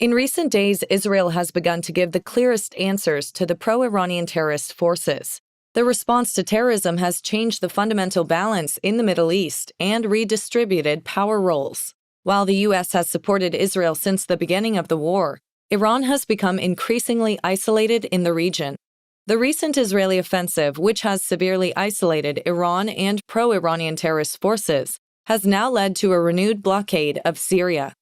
In recent days, Israel has begun to give the clearest answers to the pro-Iranian terrorist forces. The response to terrorism has changed the fundamental balance in the Middle East and redistributed power roles. While the U.S. has supported Israel since the beginning of the war, Iran has become increasingly isolated in the region. The recent Israeli offensive, which has severely isolated Iran and pro-Iranian terrorist forces, has now led to a renewed blockade of Syria.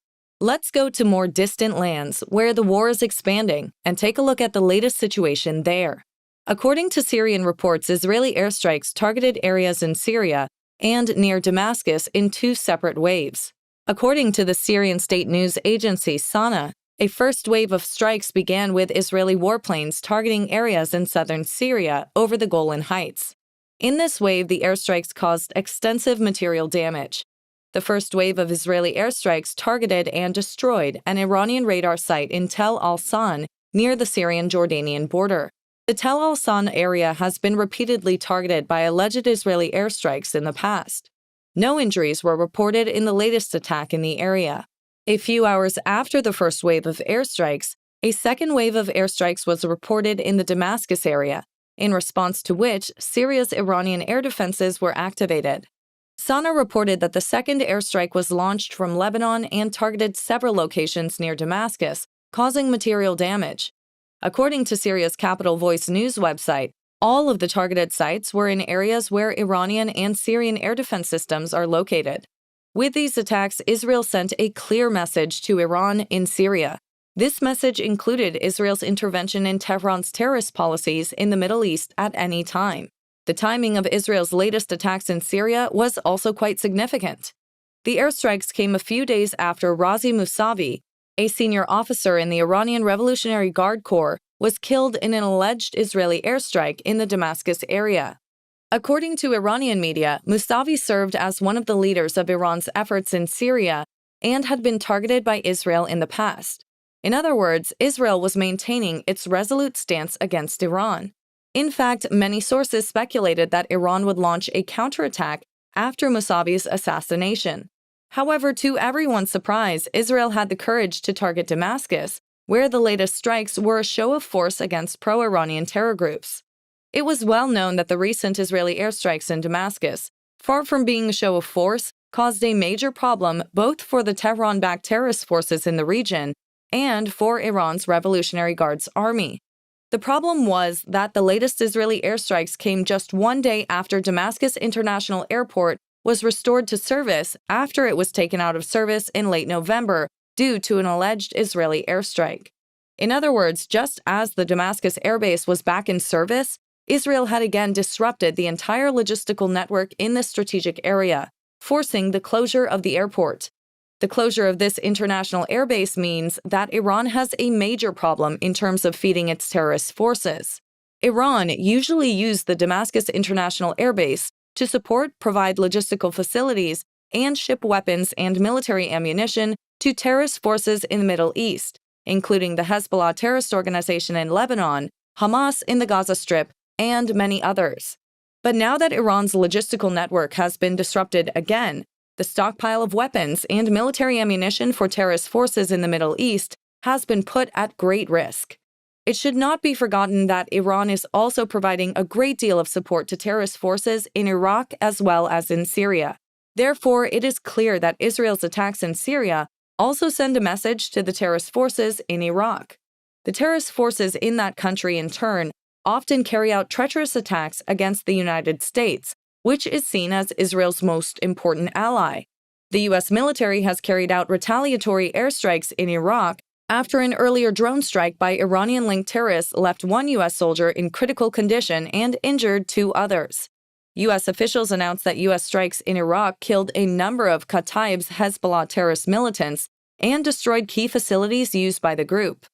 Let's go to more distant lands where the war is expanding and take a look at the latest situation there. According to Syrian reports, Israeli airstrikes targeted areas in Syria and near Damascus in two separate waves. According to the Syrian state news agency Sana, a first wave of strikes began with Israeli warplanes targeting areas in southern Syria over the Golan Heights. In this wave, the airstrikes caused extensive material damage. The first wave of Israeli airstrikes targeted and destroyed an Iranian radar site in Tel al-San near the Syrian-Jordanian border. The Tel al-San area has been repeatedly targeted by alleged Israeli airstrikes in the past. No injuries were reported in the latest attack in the area. A few hours after the first wave of airstrikes, a second wave of airstrikes was reported in the Damascus area, in response to which Syria's Iranian air defenses were activated. Sana reported that the second airstrike was launched from Lebanon and targeted several locations near Damascus, causing material damage. According to Syria's Capital Voice news website, all of the targeted sites were in areas where Iranian and Syrian air defense systems are located. With these attacks, Israel sent a clear message to Iran in Syria. This message included Israel's intervention in Tehran's terrorist policies in the Middle East at any time. The timing of Israel's latest attacks in Syria was also quite significant. The airstrikes came a few days after Razi Mousavi, a senior officer in the Iranian Revolutionary Guard Corps, was killed in an alleged Israeli airstrike in the Damascus area. According to Iranian media, Mousavi served as one of the leaders of Iran's efforts in Syria and had been targeted by Israel in the past. In other words, Israel was maintaining its resolute stance against Iran. In fact, many sources speculated that Iran would launch a counterattack after Mousavi's assassination. However, to everyone's surprise, Israel had the courage to target Damascus, where the latest strikes were a show of force against pro-Iranian terror groups. It was well known that the recent Israeli airstrikes in Damascus, far from being a show of force, caused a major problem both for the Tehran-backed terrorist forces in the region and for Iran's Revolutionary Guards Army. The problem was that the latest Israeli airstrikes came just one day after Damascus International Airport was restored to service after it was taken out of service in late November due to an alleged Israeli airstrike. In other words, just as the Damascus airbase was back in service, Israel had again disrupted the entire logistical network in the strategic area, forcing the closure of the airport. The closure of this international airbase means that Iran has a major problem in terms of feeding its terrorist forces. Iran usually used the Damascus International Airbase to provide logistical facilities, and ship weapons and military ammunition to terrorist forces in the Middle East, including the Hezbollah terrorist organization in Lebanon, Hamas in the Gaza Strip, and many others. But now that Iran's logistical network has been disrupted again, the stockpile of weapons and military ammunition for terrorist forces in the Middle East has been put at great risk. It should not be forgotten that Iran is also providing a great deal of support to terrorist forces in Iraq as well as in Syria. Therefore, it is clear that Israel's attacks in Syria also send a message to the terrorist forces in Iraq. The terrorist forces in that country, in turn, often carry out treacherous attacks against the United States, which is seen as Israel's most important ally. The U.S. military has carried out retaliatory airstrikes in Iraq after an earlier drone strike by Iranian-linked terrorists left one U.S. soldier in critical condition and injured two others. U.S. officials announced that U.S. strikes in Iraq killed a number of Kataib's Hezbollah terrorist militants and destroyed key facilities used by the group.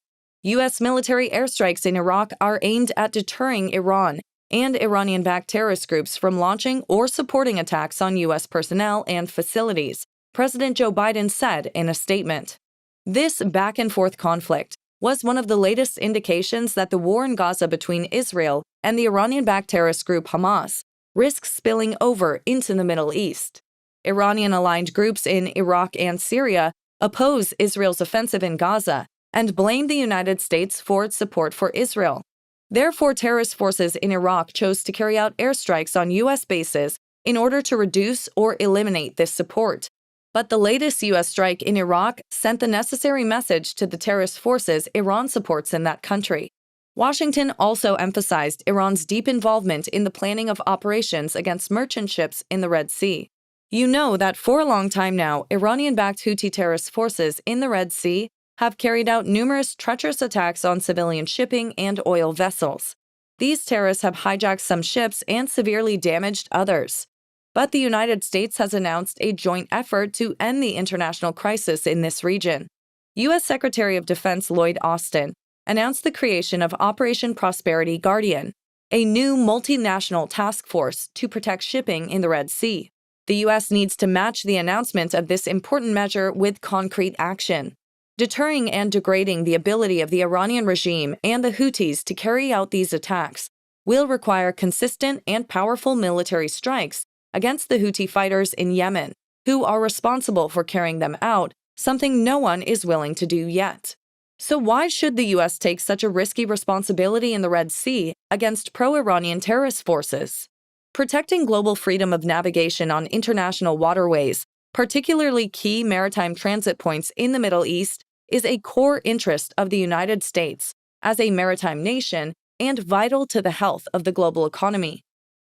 U.S. military airstrikes in Iraq are aimed at deterring Iran and Iranian-backed terrorist groups from launching or supporting attacks on U.S. personnel and facilities, President Joe Biden said in a statement. This back-and-forth conflict was one of the latest indications that the war in Gaza between Israel and the Iranian-backed terrorist group Hamas risks spilling over into the Middle East. Iranian-aligned groups in Iraq and Syria oppose Israel's offensive in Gaza and blamed the United States for its support for Israel. Therefore, terrorist forces in Iraq chose to carry out airstrikes on U.S. bases in order to reduce or eliminate this support. But the latest U.S. strike in Iraq sent the necessary message to the terrorist forces Iran supports in that country. Washington also emphasized Iran's deep involvement in the planning of operations against merchant ships in the Red Sea. You know that for a long time now, Iranian-backed Houthi terrorist forces in the Red Sea have carried out numerous treacherous attacks on civilian shipping and oil vessels. These terrorists have hijacked some ships and severely damaged others. But the United States has announced a joint effort to end the international crisis in this region. U.S. Secretary of Defense Lloyd Austin announced the creation of Operation Prosperity Guardian, a new multinational task force to protect shipping in the Red Sea. The U.S. needs to match the announcement of this important measure with concrete action. Deterring and degrading the ability of the Iranian regime and the Houthis to carry out these attacks will require consistent and powerful military strikes against the Houthi fighters in Yemen, who are responsible for carrying them out, something no one is willing to do yet. So why should the U.S. take such a risky responsibility in the Red Sea against pro-Iranian terrorist forces? Protecting global freedom of navigation on international waterways, particularly key maritime transit points in the Middle East, is a core interest of the United States as a maritime nation and vital to the health of the global economy.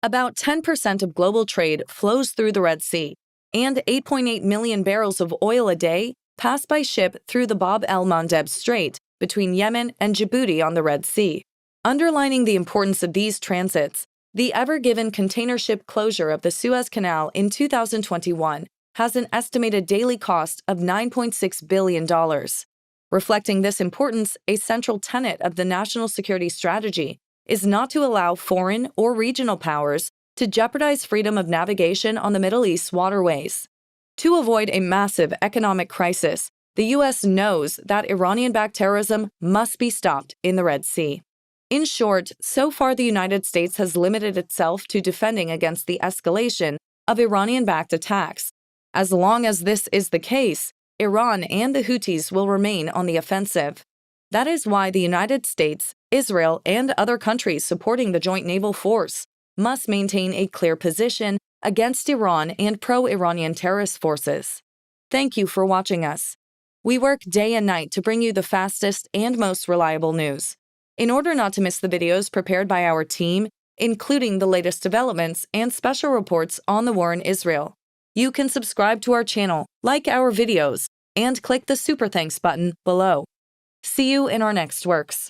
About 10% of global trade flows through the Red Sea, and 8.8 million barrels of oil a day pass by ship through the Bab el-Mandeb Strait between Yemen and Djibouti on the Red Sea. Underlining the importance of these transits, the ever-given container ship closure of the Suez Canal in 2021 has an estimated daily cost of $9.6 billion. Reflecting this importance, a central tenet of the national security strategy is not to allow foreign or regional powers to jeopardize freedom of navigation on the Middle East's waterways. To avoid a massive economic crisis, the U.S. knows that Iranian-backed terrorism must be stopped in the Red Sea. In short, so far the United States has limited itself to defending against the escalation of Iranian-backed attacks. As long as this is the case, Iran and the Houthis will remain on the offensive. That is why the United States, Israel, and other countries supporting the joint naval force must maintain a clear position against Iran and pro-Iranian terrorist forces. Thank you for watching us. We work day and night to bring you the fastest and most reliable news. In order not to miss the videos prepared by our team, including the latest developments and special reports on the war in Israel, you can subscribe to our channel, like our videos, and click the Super Thanks button below. See you in our next works.